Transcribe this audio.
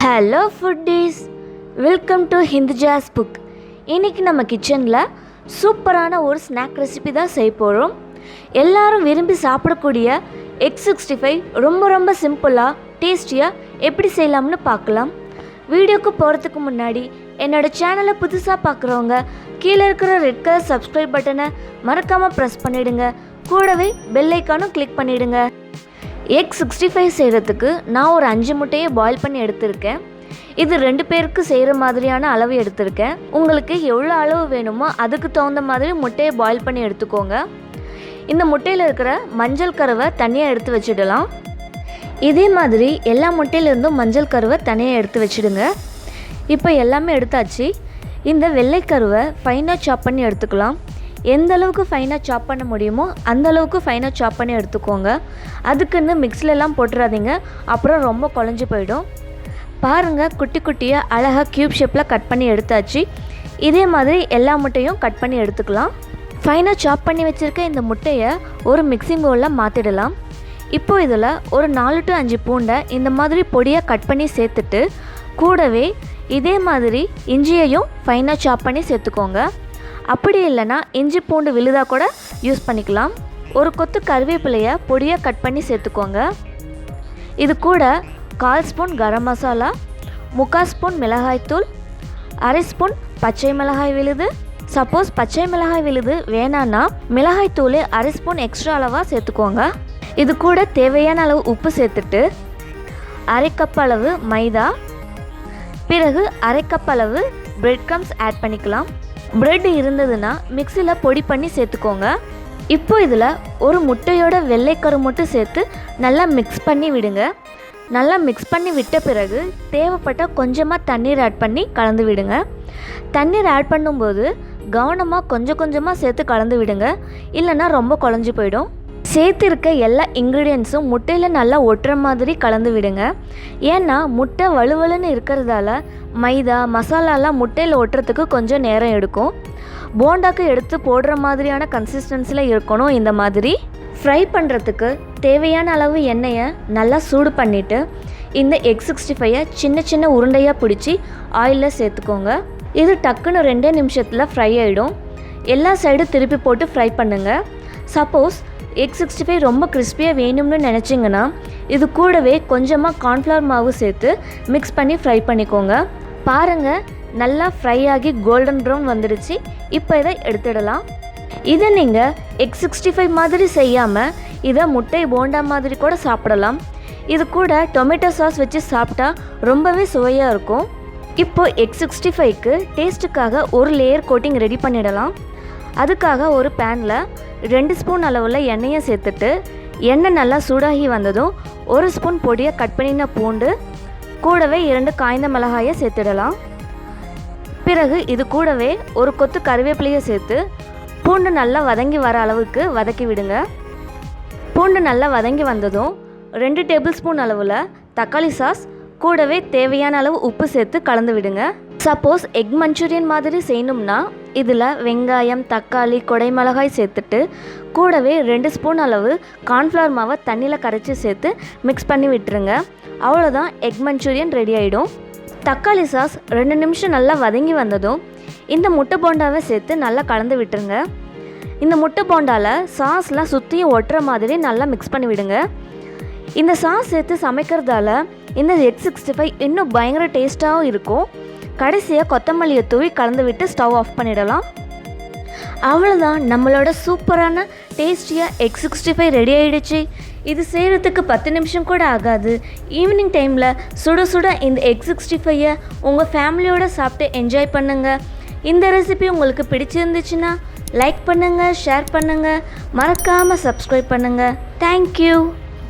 Hello foodies, welcome to ஹிந்து ஜாஸ் book. இன்றைக்கி நம்ம கிச்சனில் சூப்பரான ஒரு ஸ்நாக் ரெசிபி தான் செய்ய போகிறோம். எல்லோரும் விரும்பி சாப்பிடக்கூடிய எக் 65 ரொம்ப சிம்பிளாக டேஸ்டியாக எப்படி செய்யலாம்னு பார்க்கலாம். வீடியோக்கு போகிறதுக்கு முன்னாடி என்னோடய சேனலை புதுசாக பார்க்குறவங்க கீழே இருக்கிற ரெட் கலர் சப்ஸ்கிரைப் பட்டனை மறக்காமல் ப்ரெஸ் பண்ணிவிடுங்க. கூடவே பெல் ஐக்கானும் கிளிக் பண்ணிவிடுங்க. எக் 65 செய்கிறதுக்கு நான் ஒரு 5 முட்டையை பாயில் பண்ணி எடுத்திருக்கேன். இது 2 பேருக்கு செய்கிற மாதிரியான அளவு எடுத்திருக்கேன். உங்களுக்கு எவ்வளோ அளவு வேணுமோ அதுக்கு தகுந்த மாதிரி முட்டையை பாயில் பண்ணி எடுத்துக்கோங்க. இந்த முட்டையில் இருக்கிற மஞ்சள் கருவை தனியாக எடுத்து வச்சிடலாம். இதே மாதிரி எல்லா முட்டையிலேருந்தும் மஞ்சள் கருவை தனியாக எடுத்து வச்சிடுங்க. இப்போ எல்லாமே எடுத்தாச்சு. இந்த வெள்ளை கருவை ஃபைனாக சாப் பண்ணி எடுத்துக்கலாம். எந்த அளவுக்கு ஃபைனாக சாப் பண்ண முடியுமோ அந்த அளவுக்கு ஃபைனாக சாப் பண்ணி எடுத்துக்கோங்க. அதுக்குன்னு மிக்ஸிலெலாம் போட்டுறாதீங்க, அப்புறம் ரொம்ப குழஞ்சி போயிடும். பாருங்கள், குட்டி குட்டியாக அழகாக க்யூப் ஷேப்பில் கட் பண்ணி எடுத்தாச்சு. இதே மாதிரி எல்லா முட்டையும் கட் பண்ணி எடுத்துக்கலாம். ஃபைனாக சாப் பண்ணி வச்சுருக்க இந்த முட்டையை ஒரு மிக்சிங் பவுலில் மாற்றிடலாம். இப்போது இதில் ஒரு 4 to 5 பூண்டை இந்த மாதிரி பொடியாக கட் பண்ணி சேர்த்துட்டு கூடவே இதே மாதிரி இஞ்சியையும் ஃபைனாக சாப் பண்ணி சேர்த்துக்கோங்க. அப்படி இல்லைனா இஞ்சி பூண்டு விழுதாக கூட யூஸ் பண்ணிக்கலாம். ஒரு கொத்து கருவேப்பிலையை பொடியாக கட் பண்ணி சேர்த்துக்கோங்க. இது கூட 1/4 ஸ்பூன் கரம் மசாலா, 3/4 ஸ்பூன் மிளகாய்த்தூள், 1/2 ஸ்பூன் பச்சை மிளகாய் விழுது. சப்போஸ் பச்சை மிளகாய் விழுது வேணான்னா மிளகாய்த்தூள் 1/2 ஸ்பூன் எக்ஸ்ட்ரா அளவாக சேர்த்துக்கோங்க. இது கூட தேவையான அளவு உப்பு சேர்த்துட்டு 1/2 கப் அளவு மைதா, பிறகு 1/2 கப் அளவு பிரெட் க்ரம்ஸ் ஆட் பண்ணிக்கலாம். பிரெட் இருந்ததுன்னா மிக்சியில் பொடி பண்ணி சேர்த்துக்கோங்க. இப்போ இதில் ஒரு முட்டையோட வெள்ளைக்கரு மட்டும் சேர்த்து நல்லா மிக்ஸ் பண்ணி விடுங்க. நல்லா மிக்ஸ் பண்ணி விட்ட பிறகு தேவைப்பட்ட கொஞ்சமாக தண்ணீர் ஆட் பண்ணி கலந்து விடுங்க. தண்ணீர் ஆட் பண்ணும்போது கவனமாக கொஞ்சமாக சேர்த்து கலந்து விடுங்க, இல்லைன்னா ரொம்ப குழஞ்சி போயிடும். சேர்த்துருக்க எல்லா இன்க்ரீடியன்ஸும் முட்டையில் நல்லா ஒட்டுற மாதிரி கலந்து விடுங்க. ஏன்னா முட்டை வலுவலுன்னு இருக்கிறதால மைதா மசாலாலாம் முட்டையில் ஒட்டுறதுக்கு கொஞ்சம் நேரம் எடுக்கும். போண்டாக்கு எடுத்து போடுற மாதிரியான கன்சிஸ்டன்சியில் இருக்கணும். இந்த மாதிரி ஃப்ரை பண்ணுறதுக்கு தேவையான அளவு எண்ணெயை நல்லா சூடு பண்ணிவிட்டு இந்த எக் 65 சின்ன உருண்டையாக பிடிச்சி ஆயிலில் சேர்த்துக்கோங்க. இது டக்குன்னு 2 நிமிஷத்தில் ஃப்ரை ஆகிடும். எல்லா சைடும் திருப்பி போட்டு ஃப்ரை பண்ணுங்கள். சப்போஸ் எக் 65 ரொம்ப கிறிஸ்பியாக வேணும்னு நினச்சிங்கன்னா இது கூடவே கொஞ்சமாக கார்ன்ஃப்ளவர் மாவு சேர்த்து மிக்ஸ் பண்ணி ஃப்ரை பண்ணிக்கோங்க. பாருங்கள், நல்லா ஃப்ரை ஆகி கோல்டன் ப்ரௌன் வந்துடுச்சு. இப்போ இதை எடுத்துடலாம். இதை நீங்கள் எக் 65 மாதிரி செய்யாமல் இதை முட்டை போண்டா மாதிரி கூட சாப்பிடலாம். இது கூட டொமேட்டோ சாஸ் வச்சு சாப்பிட்டா ரொம்பவே சுவையாக இருக்கும். இப்போது எக் 65க்கு டேஸ்ட்டுக்காக ஒரு லேயர் கோட்டிங் ரெடி பண்ணிடலாம். அதுக்காக ஒரு பேனில் 2 ஸ்பூன் அளவில் எண்ணெயை சேர்த்துட்டு எண்ணெய் நல்லா சூடாகி வந்ததும் 1 ஸ்பூன் பொடியை கட் பண்ணின பூண்டு, கூடவே 2 காய்ந்த மிளகாயை சேர்த்துடலாம். பிறகு இது கூடவே ஒரு கொத்து கருவேப்பிலையை சேர்த்து பூண்டு நல்லா வதங்கி வர அளவுக்கு வதக்கி விடுங்க. பூண்டு நல்லா வதங்கி வந்ததும் 2 டேபிள் ஸ்பூன் அளவில் தக்காளி சாஸ், கூடவே தேவையான அளவு உப்பு சேர்த்து கலந்து விடுங்க. சப்போஸ் எக் மஞ்சூரியன் மாதிரி செய்யணும்னா இதில் வெங்காயம், தக்காளி, கொடை மிளகாய் சேர்த்துட்டு கூடவே 2 ஸ்பூன் அளவு கார்ன்ஃப்ளவர் மாவை தண்ணியில் கரைச்சி சேர்த்து மிக்ஸ் பண்ணி விட்டுருங்க. அவ்வளோதான், எக் மஞ்சூரியன் ரெடி ஆகிடும். தக்காளி சாஸ் 2 நிமிஷம் நல்லா வதங்கி வந்ததும் இந்த முட்டை போண்டாவை சேர்த்து நல்லா கலந்து விட்டுருங்க. இந்த முட்டை போண்டாவில் சாஸ்லாம் சுற்றியும் ஒட்டுற மாதிரி நல்லா மிக்ஸ் பண்ணி விடுங்க. இந்த சாஸ் சேர்த்து சமைக்கிறதால இந்த எக் 65 இன்னும் பயங்கர டேஸ்ட்டாகவும் இருக்கும். கடைசியாக கொத்தமல்லியை தூவி கலந்து விட்டு ஸ்டவ் ஆஃப் பண்ணிடலாம். அவ்வளோதான், நம்மளோட சூப்பரான டேஸ்டியாக எக் 65 ரெடி ஆகிடுச்சு. இது செய்கிறதுக்கு 10 நிமிஷம் கூட ஆகாது. ஈவினிங் டைமில் சுட இந்த எக் 65 உங்கள் ஃபேமிலியோடு சாப்பிட்டு என்ஜாய் பண்ணுங்கள். இந்த ரெசிபி உங்களுக்கு பிடிச்சிருந்துச்சுன்னா லைக் பண்ணுங்கள், ஷேர் பண்ணுங்கள், மறக்காமல் சப்ஸ்கிரைப் பண்ணுங்கள். தேங்க்யூ.